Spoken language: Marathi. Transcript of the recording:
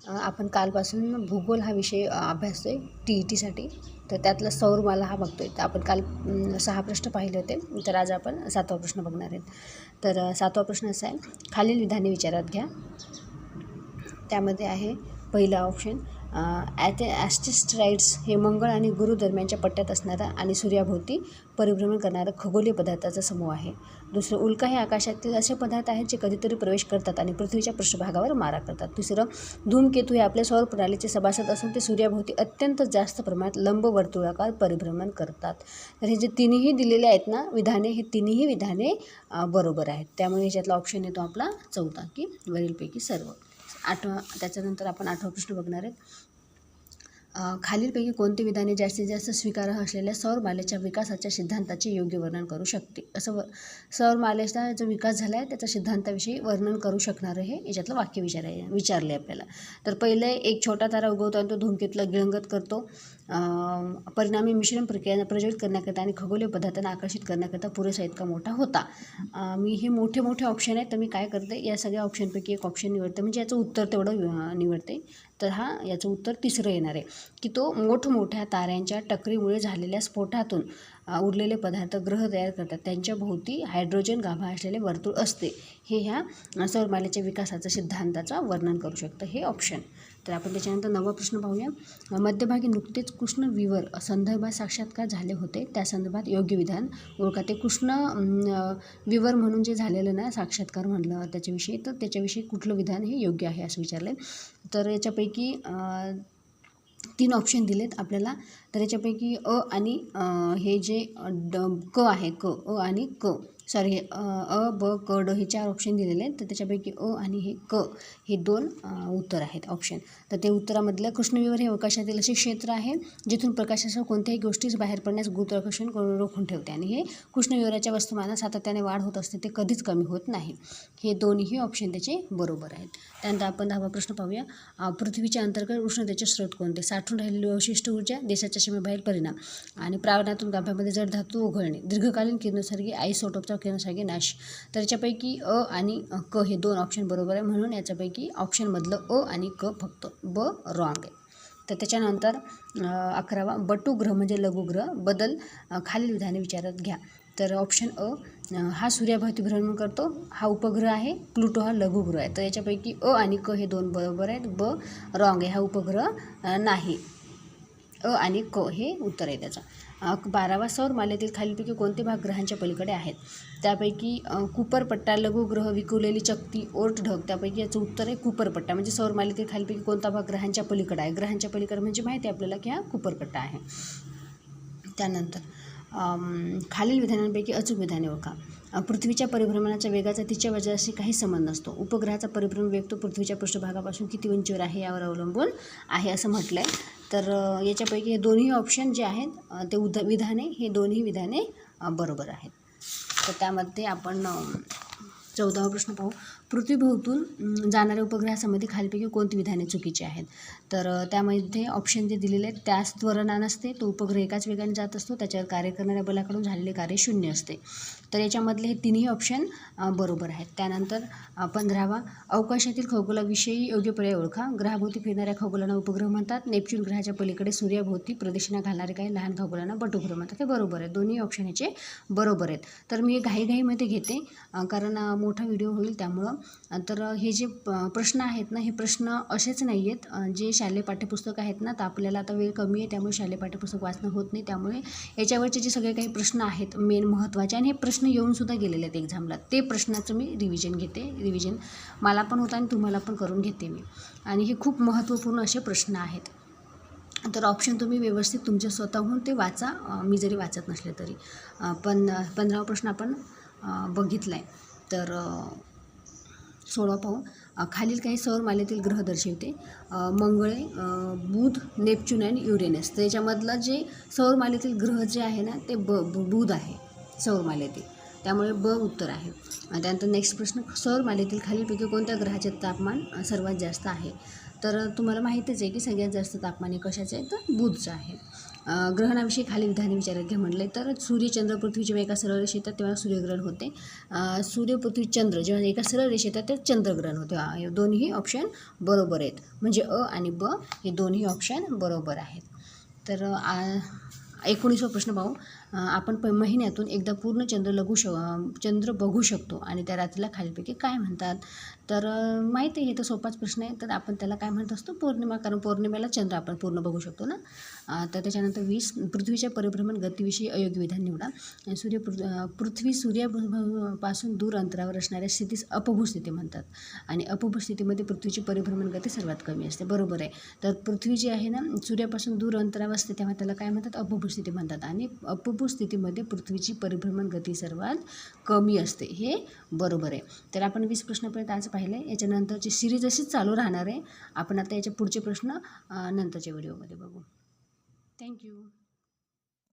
आपण कालपासून भूगोल हा विषय अभ्यासतोय TETसाठी. तर त्यातला सौरमाला हा बघतोय. तर आपण काल 6 प्रश्न पाहिले होते. तर आज आपण 7वा प्रश्न बघणार आहेत. तर 7वा प्रश्न असा आहे, खालील विधाने विचारात घ्या. त्यामध्ये आहे पहिला ऑप्शन, ॲस्टेरॉइड्स हे मंगळ आणि गुरु दरम्यानच्या पट्ट्यात असणारा आणि सूर्याभोवती परिभ्रमण करणारा खगोलीय पदार्थाचा समूह आहे. दुसरं, उल्का हे आकाशातील असे पदार्थ आहेत जे कधीतरी प्रवेश करतात आणि पृथ्वीच्या पृष्ठभागावर मारा करतात. तिसरं, धूमकेतू हे आपल्या सौर प्रणालीचे सभासद असून ते सूर्याभोवती अत्यंत जास्त प्रमाणात लंबवर्तुळाकार परिभ्रमण करतात. तर हे जे तिन्ही दिलेले आहेत ना विधाने, हे तिन्ही विधाने बरोबर आहेत. त्यामुळे ह्याच्यातला ऑप्शन येतो आपला चौथा, की वरीलपैकी सर्व. त्याच्यानंतर आपण 8वा प्रश्न बघणार आहेत. खालीलपैकी कोणती विधाने जास्तीत जास्त स्वीकारार्ह असलेल्या सौरमालेच्या विकासाच्या सिद्धांताचे योग्य वर्णन करू शकते. सौरमालेचा जो विकास झाला आहे त्याच्या सिद्धांताविषयी वर्णन करू शकणारं हे याच्यातलं वाक्य विचारले आपल्याला. तर पहिले, एक छोटा तारा उगवतो आणि तो धूमकेतूला गिळंगत करतो. परिणामी मिश्रण प्रक्रिया प्रज्वलित करण्याकरता आणि खगोलीय पदार्थांना आकर्षित करण्याकरता पुरेसा इतका मोठा होता. मी हे मोठे मोठे ऑप्शन आहेत, तर मी काय करते, या सगळ्या ऑप्शनपैकी एक ऑप्शन निवडते, म्हणजे याचं उत्तर तेवढं निवडते. तर याचं उत्तर तिसरं येणार आहे, की तो मोठमोठ्या ताऱ्यांच्या टकरीमुळे झालेल्या स्फोटातून उरलेले पदार्थ ग्रह तयार करतात. त्यांच्या भोवती हायड्रोजन गाभा असलेले वर्तुळ असते. हे ह्या सौरमालेच्या विकासाचा सिद्धांताचा वर्णन करू शकतं हे ऑप्शन. तर आपण त्याच्यानंतर 9वा प्रश्न पाहूया. मध्यभागी नुकतेच कृष्ण विवर संदर्भात साक्षात्कार झाले होते, त्या संदर्भात योग्य विधान ओळखा. ते कृष्ण विवर म्हणून जे झालेलं ना साक्षात्कार म्हणलं त्याच्याविषयी, तर त्याच्याविषयी कुठलं विधान हे योग्य आहे असं विचारलं आहे. तर याच्यापैकी 3 ऑप्शन दिलेत आपल्याला. तर याच्यापैकी अ आणि हे जे क आहे, अ आणि क, सॉरी, अ, ब, क, ड हे 4 ऑप्शन दिलेले आहेत. तर त्याच्यापैकी अ आणि हे क हे 2 उत्तर आहेत ऑप्शन. तर ते उत्तरामधलं, कृष्णविवर हे अवकाशातील असे क्षेत्र आहे जिथून प्रकाशासह कोणत्याही गोष्टीस बाहेर पडण्यास गुरुत्वाकर्षण रोखून ठेवते आणि हे कृष्णविवराच्या वस्तुमानात सातत्याने वाढ होत असते, ते कधीच कमी होत नाही. हे दोन्ही ऑप्शन त्याचे बरोबर आहेत. त्यानंतर आपण 10वा प्रश्न पाहूया. पृथ्वीच्या अंतर्गत उष्णतेचे स्रोत कोणते? साठून राहिलेली अवशिष्ट ऊर्जा, देशाच्या सीमेबाहेर परिणाम आणि प्रारणातून गाभ्यामध्ये जड धातू ओघळणे, दीर्घकालीन किरणोत्सर्गी आयसोटोपचा किरणोत्सर्गी नाश. तर याच्यापैकी अ आणि क हे 2 ऑप्शन बरोबर आहे, म्हणून याच्यापैकी ऑप्शनमधलं अ आणि क फक्त ब रॉंग आहे. तर त्याच्यानंतर 11वा, बटुग्रह म्हणजे लघुग्रह बदल खालील विधाने विचारात घ्या. तर ऑप्शन अ, हा सूर्याभोवती भ्रमण करतो, हा उपग्रह आहे. प्लुटो हा लघुग्रह आहे. तर याच्यापैकी अ आणि क हे 2 बरोबर आहेत, ब रॉंग आहे, हा उपग्रह नाही. अ आणि क हे उत्तर आहे त्याचं. 12वा, सौरमालेतील खालीलपैकी कोणते भाग ग्रहांच्या पलीकडे आहेत? त्यापैकी कुपरपट्टा, लघुग्रह, विखुरलेली चकती, ओर्ट ढग, त्यापैकी याचं उत्तर आहे कुपरपट्टा. म्हणजे सौरमालेतील खालीलपैकी कोणता भाग ग्रहांच्या पलीकडे आहे? ग्रहांच्या पलीकडे म्हणजे माहिती आहे आपल्याला की हा कुपरपट्टा आहे. त्यानंतर खालील विधानांपैकी अचूक विधाने ओळखा. पृथ्वीच्या परिभ्रमणाच्या वेगाचा तिच्या वजनाशी काही संबंध नसतो. उपग्रहाचा परिभ्रमण वेग तो पृथ्वीच्या पृष्ठभागापासून किती उंचीवर आहे यावर अवलंबून आहे असं म्हटलं आहे. तर याच्यापैकी हे दोन्ही ऑप्शन जे आहेत ते विधाने, हे दोन्ही विधाने बरोबर आहेत. तर त्यामध्ये आपण 14वा प्रश्न पाहू. पृथ्वीभोवतून जाणाऱ्या उपग्रहासंबंधी खालीलपैकी कोणती विधाने चुकीची आहेत? तर त्यामध्ये ऑप्शन जे दिलेले आहेत, त्यास त्वरण नसते, तो उपग्रह एकाच वेगाने जात असतो, त्याच्यावर कार्य करणाऱ्या बलाकडून झालेले कार्य 0 असते. तर याच्यामधले हे तिन्ही ऑप्शन बरोबर आहेत. त्यानंतर 15वा, अवकाशातील खगोलाविषयी योग्य पर्याय ओळखा. ग्रहाभोवती फिरणाऱ्या खगोलांना उपग्रह म्हणतात. नेपच्यून ग्रहाच्या पलीकडे सूर्याभोवती प्रदक्षिणा घालणारे काही लहान खगोलांना बटुग्रह म्हणतात. ते बरोबर आहे, दोन्ही ऑप्शन याचे बरोबर आहेत. तर मी घाईघाईमध्ये घेते कारण मोठा व्हिडिओ होईल त्यामुळं. तर हे जे प्रश्न आहेत ना, हे प्रश्न असेच नाही आहेत जे शालेय पाठ्यपुस्तक आहेत ना, तर आपल्याला आता वेळ कमी आहे त्यामुळे शालेय पाठ्यपुस्तक वाचणं होत नाही. त्यामुळे याच्यावरचे जे सगळे काही प्रश्न आहेत मेन महत्त्वाचे, आणि हे प्रश्न येऊनसुद्धा गेलेले आहेत एक्झामला, ते प्रश्नाचं मी रिव्हिजन घेते. रिव्हिजन मला पण होतं आणि तुम्हाला पण करून घेते मी, आणि हे खूप महत्त्वपूर्ण असे प्रश्न आहेत. तर ऑप्शन तुम्ही व्यवस्थित तुमच्या स्वतःहून ते वाचा, मी जरी वाचत नसले तरी. पण 15वा प्रश्न आपण बघितला आहे. तर 16 पाहू. खालील काही सौरमालेतील ग्रह दर्शवते. मंगळे, बुध, नेपच्यून आणि युरेनस. तर याच्यामधलं जे सौरमालेतील ग्रह जे आहे ना, ते बुध आहे सौरमालेतील, त्यामुळे ब उत्तर आहे. त्यानंतर नेक्स्ट प्रश्न, सौरमालेतील खालीलपैकी कोणत्या ग्रहाचे तापमान सर्वात जास्त आहे? तर तुम्हाला माहितीच आहे की सगळ्यात जास्त तापमान हे कशाचं आहे, तर बुधचं आहे. ग्रहणाविषयी खाली विधाने विचारात घ्या म्हटले तर सूर्य चंद्र पृथ्वी जेव्हा एका सरळ रेषेत येतात तेव्हा सूर्यग्रहण होते. सूर्य पृथ्वी चंद्र जेव्हा एका सरळ रेषेत येतात ते चंद्रग्रहण होते. हे दोन्ही ऑप्शन बरोबर आहेत. म्हणजे अ आणि ब हे दोन्ही ऑप्शन बरोबर आहेत. तर 19वा प्रश्न पाहू. आपण महिन्यातून एकदा पूर्ण चंद्र बघू शकतो आणि त्या रात्रीला खालीलपैकी काय म्हणतात. तर माहिती आहे, हे तर सोपाच प्रश्न आहे. तर आपण त्याला काय म्हणत असतो, पौर्णिमा, कारण पौर्णिमेला चंद्र आपण पूर्ण बघू शकतो ना. तर त्याच्यानंतर 20 पृथ्वीच्या परिभ्रमण गतीविषयी अयोग्य विधान निवडा. पृथ्वी सूर्यापासून दूर अंतरावर असणाऱ्या स्थितीस अपभू स्थिती म्हणतात आणि अपभू स्थितीमध्ये पृथ्वीची परिभ्रमण गती सर्वात कमी असते. बरोबर आहे. तर पृथ्वी जी आहे ना सूर्यापासून दूर अंतरावर असते तेव्हा त्याला काय म्हणतात, अपभू स्थिती म्हणतात आणि अपभू स्थितीमध्ये पृथ्वीची परिभ्रमण गती सर्वात कमी असते. हे बरोबर आहे. तर आपण 20 प्रश्नापर्यंत आज पाहिले. याच्यानंतरची सिरीज अशीच चालू राहणार आहे. आपण आता याचे पुढचे प्रश्न नंतरच्या व्हिडिओमध्ये बघू. थँक्यू.